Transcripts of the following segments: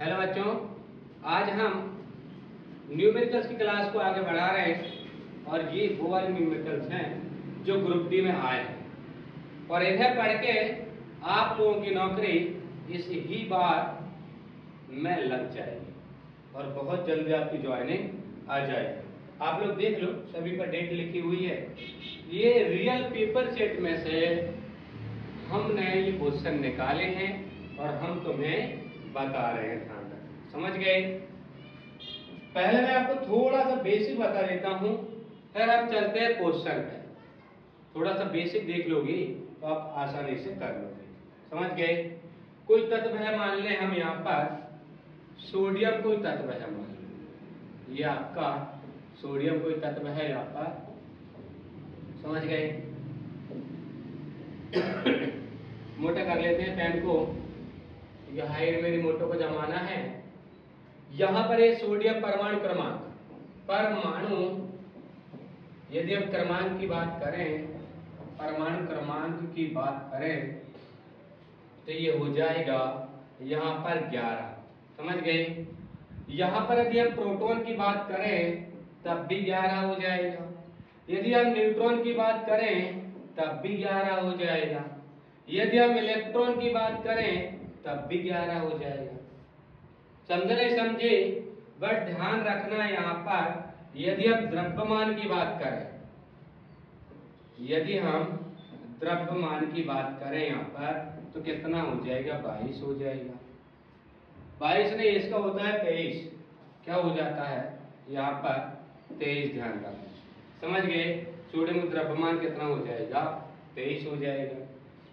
Hello बच्चों, आज हम न्यूमेरिकल्स की क्लास को आगे बढ़ा रहे हैं और ये वो वाले न्यूमेरिकल्स हैं जो ग्रुप डी में आए हैं और इन्हें पढ़ के आप लोगों की नौकरी इस ही बार में लग जाएगी और बहुत जल्दी आपकी ज्वाइनिंग आ जाएगी। आप लोग देख लो, सभी पर डेट लिखी हुई है। ये रियल पेपर सेट में से हमने ये क्वेश्चन निकाले हैं और हम तुम्हें बता रहे हैं। ध्यान रखना, समझ गए? पहले मैं आपको थोड़ा सा बेसिक बता देता हूं, फिर हम चलते हैं क्वेश्चन पे। थोड़ा सा बेसिक देख लोगे तो आप आसानी से कर लोगे। समझ गए? कोई तत्व है, मान लें हम यहाँ पर सोडियम कोई तत्व है, मान लो ये आपका सोडियम कोई तत्व है यहाँ पर। समझ गए? मोटा कर लेते हैं पेन को, ये हाइट मेरी मोटो को जमाना है। यहां पर ये सोडियम परमाणु यदि हम क्रमांक की बात करें, परमाणु क्रमांक की बात करें तो ये हो जाएगा यहां पर 11। समझ गए? यहां पर यदि हम प्रोटॉन की बात करें तब भी 11 हो जाएगा। यदि हम न्यूट्रॉन की बात करें तब भी 11 हो जाएगा। यदि हम इलेक्ट्रॉन की बात करें तब भी 11 हो जाएगा। समझे नहीं समझे? बट ध्यान रखना यहाँ पर यदि हम द्रव्यमान की बात करें, यदि हम द्रव्यमान की बात करें यहाँ पर तो कितना हो जाएगा? 22 हो जाएगा। 22 नहीं, इसका होता है 23। क्या हो जाता है यहाँ पर? 23। ध्यान रखना, समझ गए? सोडियम द्रव्यमान कितना हो जाएगा? 23 हो जाएगा।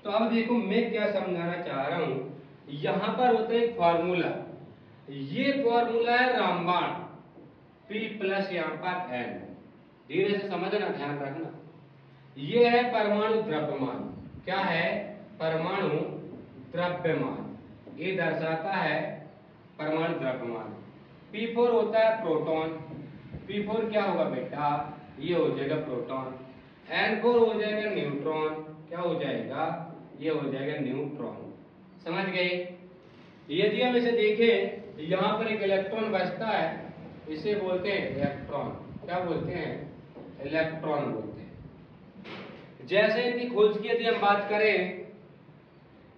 तो अब देखो मैं क्या समझाना चाह रहा हूं। यहां पर होता है एक फॉर्मूला, ये फॉर्मूला है रामबाण P प्लस यहाँ पर N। धीरे से समझना, ध्यान रखना। ये है परमाणु द्रव्यमान। क्या है? परमाणु द्रव्यमान। ये दर्शाता है परमाणु द्रव्यमान। P4 होता है प्रोटॉन। P4 क्या होगा बेटा? ये हो जाएगा प्रोटॉन। N4 हो जाएगा न्यूट्रॉन। क्या हो जाएगा? ये हो जाएगा न्यूट्रॉन। समझ गए? यदि हम इसे देखें, यहाँ पर एक इलेक्ट्रॉन बचता है, इसे बोलते हैं इलेक्ट्रॉन। क्या बोलते हैं? इलेक्ट्रॉन बोलते हैं। जैसे इनकी खोज की यदि हम बात करें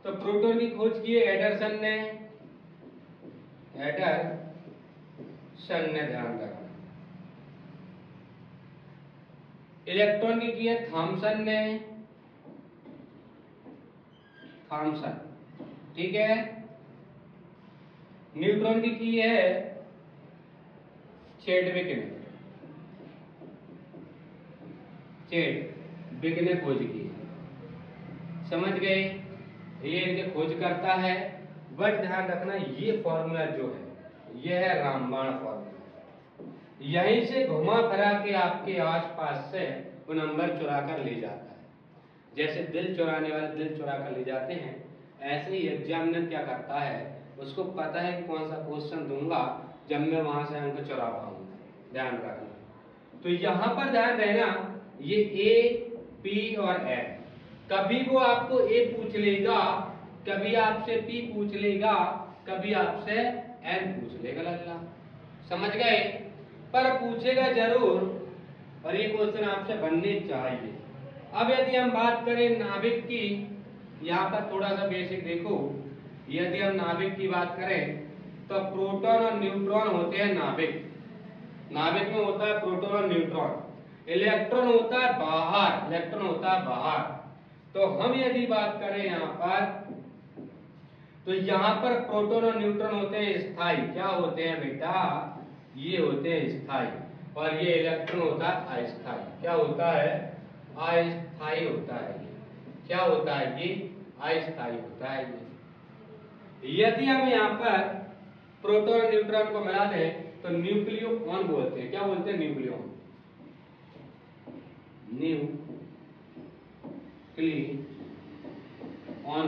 तो प्रोटॉन की खोज की है एडरसन ने, ध्यान रखना। इलेक्ट्रॉन की है थॉमसन ने, थॉमसन। ठीक है। न्यूट्रॉन की है चैडविक ने, चैडविक ने खोज की है। समझ गए? ये इनके खोज करता है। बट ध्यान रखना, ये फॉर्मूला जो है ये है रामबाण फॉर्मूला। यहीं से घुमा फिरा के आपके आसपास से वो नंबर चुरा कर ले जाता है। जैसे दिल चुराने वाले दिल चुरा कर ले जाते हैं, ऐसे ही एग्जामिनर क्या करता है, उसको पता है कि कौन सा क्वेश्चन दूंगा जब मैं वहां से अंक चुरा पाऊंगा। ध्यान रखना। तो यहां पर ध्यान रहना, ये A, P और N। कभी वो आपको A पूछ लेगा, कभी आपसे P पूछ लेगा, कभी आपसे N पूछ लेगा। लल्ला, समझ गए? पर पूछेगा जरूर और ये क्वेश्चन आपसे बनने चाहिए। अब यदि हम बात करें नाभिक की, यहाँ पर थोड़ा सा बेसिक देखो। यदि हम नाभिक की बात करें तो प्रोटॉन और न्यूट्रॉन होते हैं नाभिक। नाभिक में होता है प्रोटॉन और न्यूट्रॉन। इलेक्ट्रॉन होता है बाहर, इलेक्ट्रॉन होता है बाहर। तो हम यदि बात करें यहाँ पर, तो यहाँ पर प्रोटॉन और न्यूट्रॉन होते हैं स्थायी। क्या होते हैं बेटा? ये होते हैं स्थायी। और ये इलेक्ट्रॉन होता है अस्थायी। क्या होता है? अस्थायी होता है। क्या होता है? ये अस्थायी होता है। यदि हम यहाँ पर प्रोटॉन और न्यूट्रॉन को मिला दें तो न्यूक्लियोन बोलते हैं। क्या बोलते हैं? न्यूक्लियोन। न्यूक्लियोन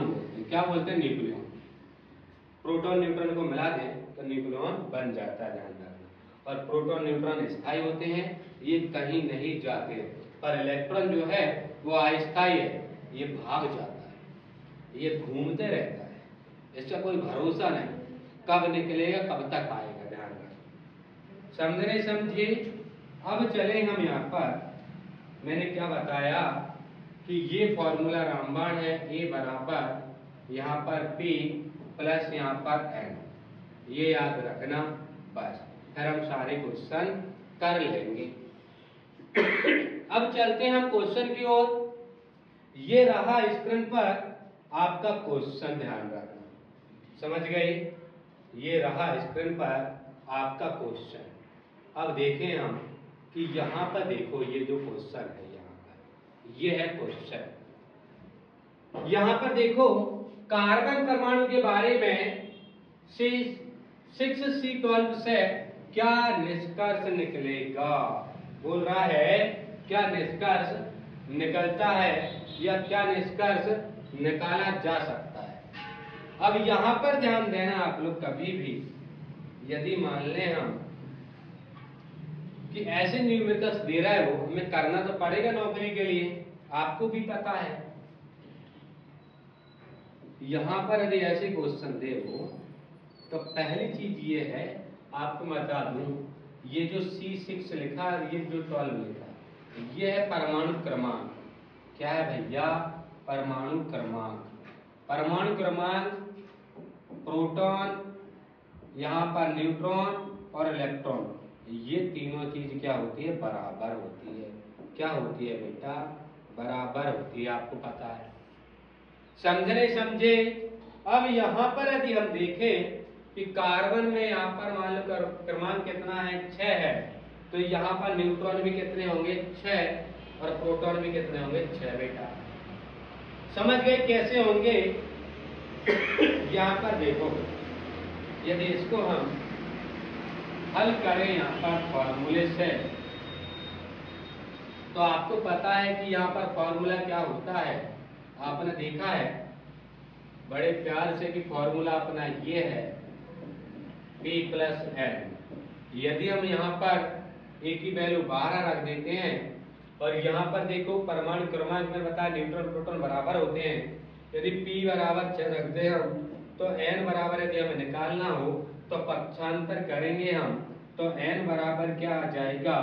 बोलते हैं। क्या बोलते हैं? न्यूक्लियोन। प्रोटॉन न्यूट्रॉन को मिला दें तो न्यूक्लियोन बन जाता है। ध्यान रखना। और प्रोटॉन न्यूट्रॉन स्थायी होते हैं, ये कहीं नहीं जाते। पर इलेक्ट्रॉन जो है वो अस्थायी है, ये भाग जाता है, ये घूमते रहता है, इसका कोई भरोसा नहीं। कब निकलेगा, कब तक आएगा, ध्यान रखें। समझ रहे, समझे। अब चले हम यहाँ पर, मैंने क्या बताया कि ये फॉर्मूला रामबाण है, ए बराबर यहाँ पर P प्लस यहाँ पर N, ये याद रखना बस, फिर हम सारे क्वेश्चन कर लेंगे। अब चलते हैं हम क्वेश्चन की ओर। ये रहा स्क्रीन पर आपका क्वेश्चन, ध्यान रखना, समझ गए। ये रहा स्क्रीन पर आपका क्वेश्चन। अब देखें हम कि यहाँ पर देखो, ये जो क्वेश्चन है यहाँ पर, ये है क्वेश्चन। यहाँ पर देखो, कार्बन परमाणु के बारे में 6C12 से क्या निष्कर्ष निकलेगा, बोल रहा है क्या निष्कर्ष निकलता है या क्या निष्कर्ष निकाला जा सकता है। अब यहाँ पर ध्यान देना आप लोग, कभी भी यदि मान लें हम कि ऐसे न्यूमेरिकल्स दे रहा है, वो हमें करना तो पड़ेगा नौकरी के लिए, आपको भी पता है। यहाँ पर यदि ऐसे क्वेश्चन दे वो, तो पहली चीज ये है, आपको बता दूं, ये जो C6 लिखा है, ये जो 12 लिखा है, ये है परमाणु क्रमांक। क्या है भैया, परमाणु क्रमांक। परमाणु क्रमांक, प्रोटॉन, यहाँ पर न्यूट्रॉन और इलेक्ट्रॉन, ये तीनों चीज क्या होती है, बराबर होती है। क्या होती है बेटा, बराबर होती है, आपको पता है। समझे, समझे। अब यहाँ पर यदि हम देखें कि कार्बन में यहाँ पर मान लो क्रमांक कितना है, 6 है, तो यहाँ पर न्यूट्रॉन भी कितने होंगे, 6, और प्रोटॉन भी कितने होंगे, 6 बेटा। समझ गए कैसे होंगे। यहाँ पर देखो, यदि इसको हम हल करें यहाँ पर फॉर्मूले से, तो आपको पता है कि यहाँ पर फॉर्मूला क्या होता है, आपने देखा है बड़े प्यार से कि फॉर्मूला अपना ये है P प्लस N। यदि हम यहाँ पर A की वैल्यू 12 रख देते हैं, और यहाँ पर देखो परमाणु क्रमांक में बताया न्यूट्रॉन प्रोटॉन बराबर होते हैं, यदि P बराबर 6 रखते हैं हम, तो N बराबर यदि हमें निकालना हो तो पक्षांतर करेंगे हम, तो N बराबर क्या आ जाएगा,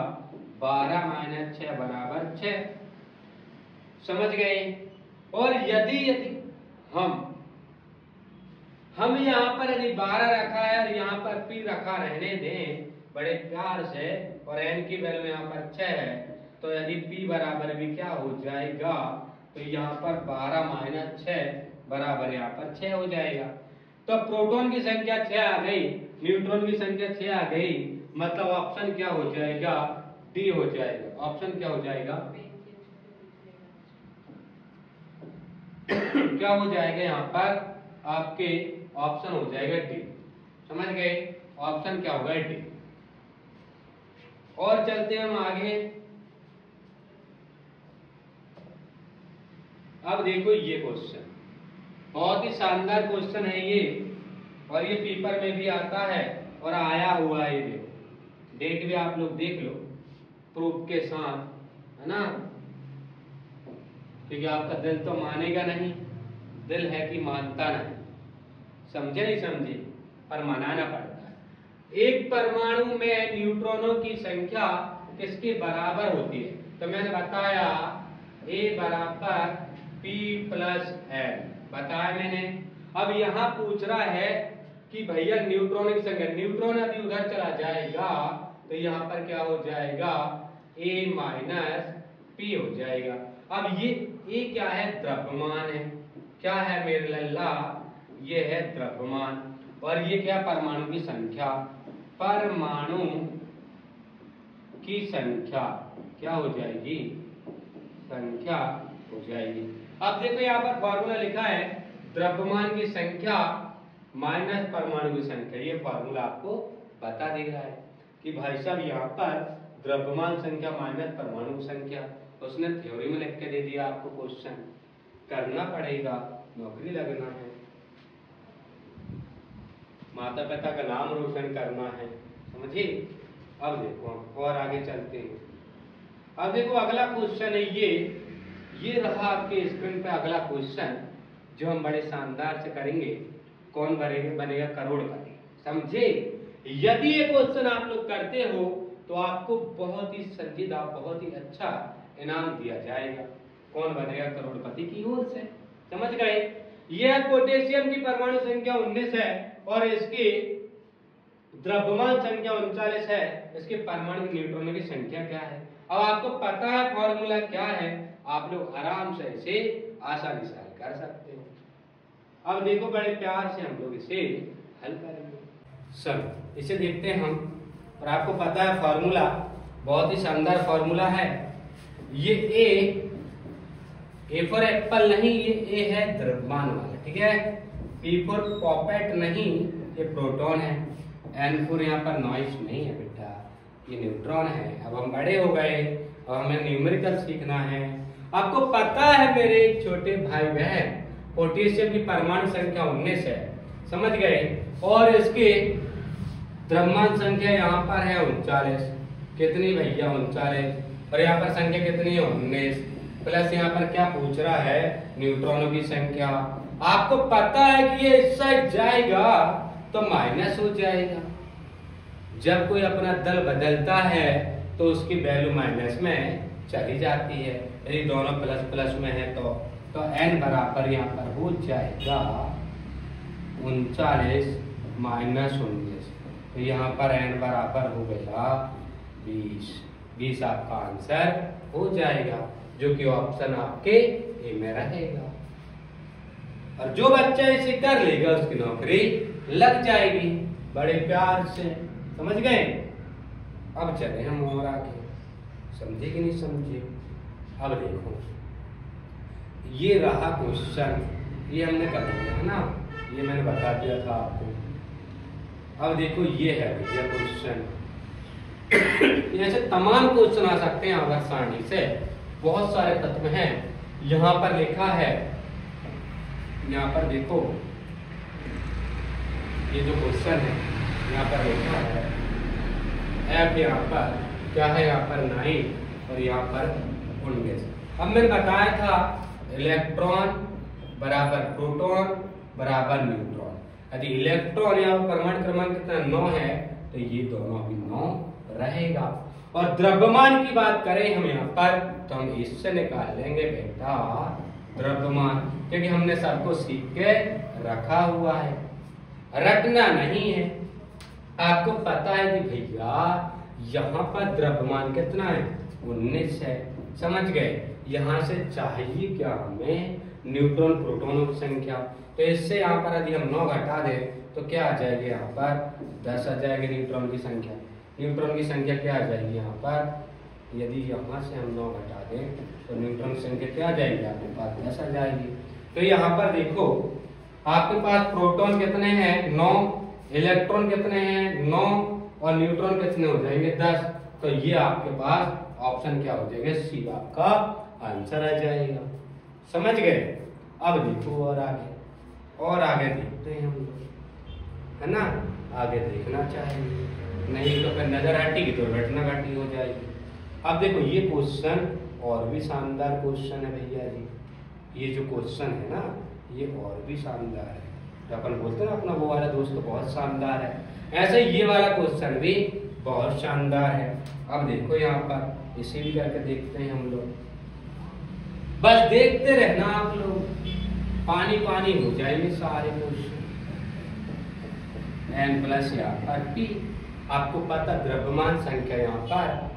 12 माइनस 6 बराबर 6। समझ गए। और यदि हम यहाँ पर यदि 12 रखा है और यहाँ पर P रखा रहने दें बड़े प्यार से, और N की वैल्यू यहाँ पर 6 है, तो यदि P बराबर भी क्या हो जाएगा, तो यहाँ पर 12 माइनस 6 बराबर यहाँ पर 6 हो जाएगा। तो प्रोटॉन की संख्या 6 आ गई, न्यूट्रॉन की संख्या 6 आ गई, मतलब ऑप्शन क्या हो जाएगा, डी हो जाएगा। ऑप्शन क्या हो जाएगा, क्या हो जाएगा, यहाँ पर आपके ऑप्शन हो जाएगा डी। समझ गए, ऑप्शन क्या होगा, डी। और चलते हैं हम आगे। अब देखो ये क्वेश्चन बहुत ही शानदार क्वेश्चन है ये, और ये पेपर में भी आता है और आया हुआ है। ये देखो, डेट भी आप लोग देख लो प्रूफ के साथ, है ना, क्योंकि आपका दिल तो मानेगा नहीं, दिल है कि मानता नहीं। समझे नहीं समझे, पर मनाना पड़ता है। एक परमाणु में न्यूट्रॉनों की संख्या किसके बराबर होती है, तो मैंने बताया A बराबर P प्लस N, बताया मैंने। अब यहाँ पूछ रहा है कि भैया न्यूट्रॉन की संख्या, न्यूट्रॉन यदि उधर चला जाएगा तो यहाँ पर क्या हो जाएगा, A माइनस P हो जाएगा। अब ये क्या है, द्रव्यमान है। क्या है मेरे लल्ला, ये है द्रव्यमान। और ये क्या, परमाणु की संख्या। परमाणु की संख्या क्या हो जाएगी, संख्या हो जाएगी। अब देखो यहाँ पर फॉर्मूला लिखा है, द्रव्यमान की संख्या माइनस परमाणु की संख्या। ये फॉर्मूला आपको बता दे रहा है कि भाई साहब यहाँ पर द्रव्यमान संख्या माइनस परमाणु की संख्या, उसने थ्योरी में लिख के दे दिया आपको। क्वेश्चन करना पड़ेगा, नौकरी लगना है, माता पिता का नाम रोशन करना है, समझिए। अब देखो हम और आगे चलते हैं। अब देखो अगला क्वेश्चन है ये रहा आपके स्क्रीन पे अगला क्वेश्चन, जो हम बड़े शानदार से करेंगे। कौन बनेगा, करोड़पति। समझे? यदि ये क्वेश्चन आप लोग करते हो तो आपको बहुत ही संजीदा, बहुत ही अच्छा इनाम दिया जाएगा। कौन बनेगा करोड़पति की ओर से, समझ गए? यह पोटेशियम की परमाणु संख्या 19 है और इसकी द्रव्यमान संख्या 39 है। इसके परमाणु न्यूट्रॉनों की संख्या क्या है? अब आपको पता है फॉर्मूला क्या है, आप लोग आराम से इसे आसानी से हल कर सकते हो। अब देखो बड़े प्यार से हम लोग इसे हल करेंगे। चलो इसे देखते हैं हम। और आपको पता है फॉर्मूला बहुत ही शानदार फॉर्मूला है। ये ए फॉर एप्पल नहीं, ये ए है द्रव्यमान वाला, ठीक है। पी फॉर पॉपेट नहीं, ये प्रोटॉन है। एन फॉर यहाँ पर नॉइस नहीं है बेटा, ये न्यूट्रॉन है। अब हम बड़े हो गए और हमें न्यूमेरिकल सीखना है। आपको पता है मेरे छोटे भाई बहन, पोटेशियम की परमाणु संख्या 19 है, समझ गए। और इसके द्रव्यमान संख्या यहाँ पर है 39। कितनी भैया? 39। और यहाँ पर संख्या कितनी है? 19। प्लस यहाँ पर क्या पूछ रहा है? न्यूट्रॉनों की संख्या। आपको पता है कि ये इस साइड जाएगा तो माइनस हो जाएगा। जब कोई अपना दल बदलता है तो उसकी वैल्यू माइनस में चली जाती है। यदि दोनों प्लस प्लस में है तो n बराबर यहाँ पर हो जाएगा 39 माइनस 19। तो यहाँ पर n बराबर हो गया 20। 20 आपका आंसर हो जाएगा, जो कि ऑप्शन आपके ए में रहेगा। और जो बच्चा इसे कर लेगा उसकी नौकरी लग जाएगी, बड़े प्यार से, समझ गए? अब चले हम और आगे, समझे कि नहीं समझे? अब देखो ये रहा क्वेश्चन, ये हमने कर लिया है ना, ये मैंने बता दिया था आपको। अब देखो ये है भैया क्वेश्चन। ऐसे तमाम क्वेश्चन आ सकते हैं अगर सारणी से, बहुत सारे तत्व हैं। यहाँ पर लिखा है, यहाँ पर देखो ये जो क्वेश्चन है यहाँ पर लिखा है एफ, यहाँ पर क्या है? यहाँ पर 9 और यहाँ पर 19। अब मैंने बताया था इलेक्ट्रॉन बराबर प्रोटॉन बराबर न्यूट्रॉन। यदि इलेक्ट्रॉन यहाँ पर परमाणु क्रमांक कितना 9 है तो ये दोनों भी 9 रहेगा। और द्रव्यमान की बात करें हम यहाँ पर तो हम इससे निकाल लेंगे बेटा द्रव्यमान, क्योंकि हमने सबको सीख के रखा हुआ है, रटना नहीं है। आपको पता है कि भैया यहाँ पर द्रव्यमान कितना है? 19 है, समझ गए? यहाँ से चाहिए क्या हमें? न्यूट्रॉन प्रोटॉनों की संख्या। तो इससे यहाँ पर यदि हम 9 घटा दें तो क्या आ जाएगी? यहाँ पर 10 आ जाएगी न्यूट्रॉन की संख्या। न्यूट्रॉन की संख्या क्या आ जाएगी यहाँ पर? यदि यहाँ से हम 9 घटा दें तो न्यूट्रॉन की संख्या क्या आ जाएगी? आपके पास 10 आ जाएगी। तो यहाँ पर देखो आपके पास प्रोटॉन कितने हैं? 9। इलेक्ट्रॉन कितने हैं? 9। और न्यूट्रॉन कितने हो जाएंगे? 10। तो ये आपके पास ऑप्शन क्या हो जाएगा? सी आपका आंसर आ जाएगा, समझ गए? अब देखो और आगे देखते हैं हम लोग, है ना? आगे देखना चाहिए, नहीं तो फिर नजर हटेगी तो घटना घटी हो जाएगी। अब देखो ये क्वेश्चन और भी शानदार क्वेश्चन है भैया जी। ये जो क्वेश्चन है ना ये और भी शानदार है। तो अपन बोलते हैं ना अपना वो वाला दोस्त तो बहुत शानदार है, ऐसे ये वाला क्वेश्चन भी बहुत शानदार है। अब देखो यहाँ पर इसे भी करके देखते हैं हम लोग, बस देखते रहना आप लोग, पानी पानी हो जाएंगे सारे क्वेश्चन। n प्लस यहाँ पर p, आपको पता द्रव्यमान संख्या यहाँ पर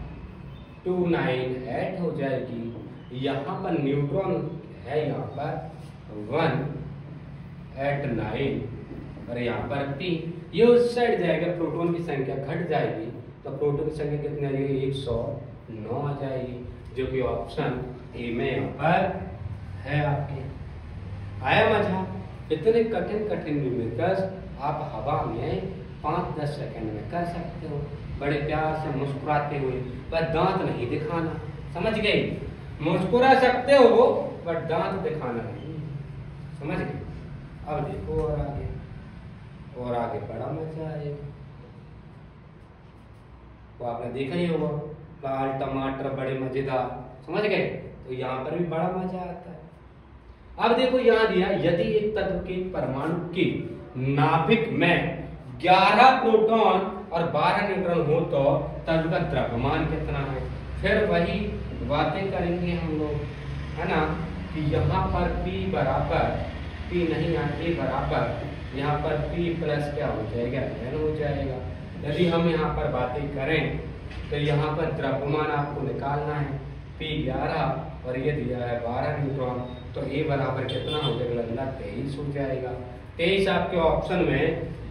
298 हो जाएगी। यहाँ पर न्यूट्रॉन है यहाँ पर 189 और यहाँ पर p, ये उस साइड जाएगा, प्रोटॉन की संख्या घट जाएगी तो प्रोटॉन की संख्या कितनी आ जाएगी? 109 आ जाएगी, जो कि ऑप्शन ए में यहाँ पर है आपके। आया मजा? इतने कठिन कठिन न्यूमेरिकल्स आप हवा में 5-10 सेकंड में कर सकते हो, बड़े प्यार से मुस्कुराते हुए, पर दांत नहीं दिखाना, समझ गए? मुस्कुरा सकते हो पर दांत दिखाना नहीं, समझ गए? अब देखो और आगे बड़ा मजा आएगा। तो आपने देखा ही होगा लाल टमाटर बड़े मजेदार, समझ गए? तो यहाँ पर भी बड़ा मजा आता है। अब देखो यहाँ दिया, यदि एक तत्व के परमाणु के नाभिक में 11 प्रोटॉन और 12 न्यूट्रॉन हो तो तब का द्रव्यमान कितना है। फिर वही बातें करेंगे हम लोग, है ना, कि यहाँ पर P बराबर, P नहीं यहाँ A बराबर, यहाँ पर P प्लस क्या हो जाएगा, N हो जाएगा। यदि हम यहाँ पर बातें करें तो यहाँ पर द्रव्यमान आपको निकालना है, P 11 और ये दिया है 12 न्यूट्रॉन, तो A बराबर कितना हो जाएगा, लगना 23 हो जाएगा। 23 आपके ऑप्शन में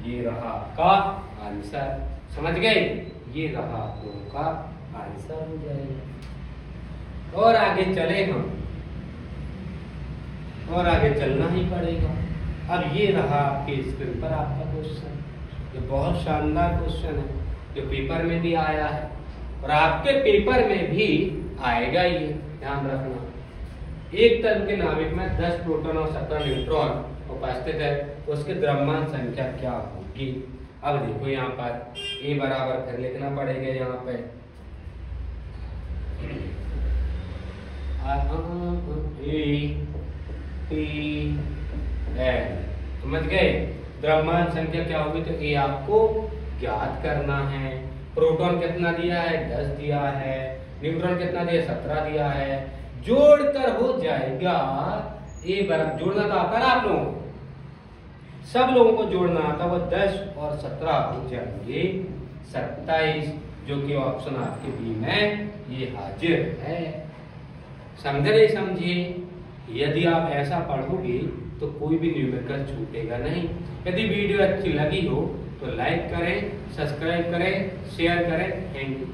ये रहा का आंसर, समझ गए, ये रहा आपका आंसर हो जाएगा। और आगे चले हम, और आगे चलना ही पड़ेगा। अब ये रहा आपके स्क्रीन पर आपका क्वेश्चन, ये बहुत शानदार क्वेश्चन है जो पेपर में भी आया है और आपके पेपर में भी आएगा, ये ध्यान रखना। एक तल के नाभिक में 10 प्रोटॉन और 17 न्यूट्रॉन उपस्थित है, उसके द्रव्यमान संख्या क्या होगी। अब देखो यहाँ पर A बराबर फिर लिखना पड़ेगा, यहाँ पे समझ गए। द्रव्यमान संख्या क्या होगी, तो A आपको ज्ञात करना है। प्रोटॉन कितना दिया है, 10 दिया है, न्यूट्रॉन कितना दिया, 17 दिया है, जोड़कर हो जाएगा A बराबर, जोड़ना तो आता है आप लोगों को, सब लोगों को जोड़ना आता, वो 10 और 17 हो जाएंगे 27, जो कि ऑप्शन आपके बी में ये हाजिर है। समझे समझिए, यदि आप ऐसा पढ़ोगे तो कोई भी न्यूमेरिकल छूटेगा नहीं। यदि वीडियो अच्छी लगी हो तो लाइक करें, सब्सक्राइब करें, शेयर करें। Thank you.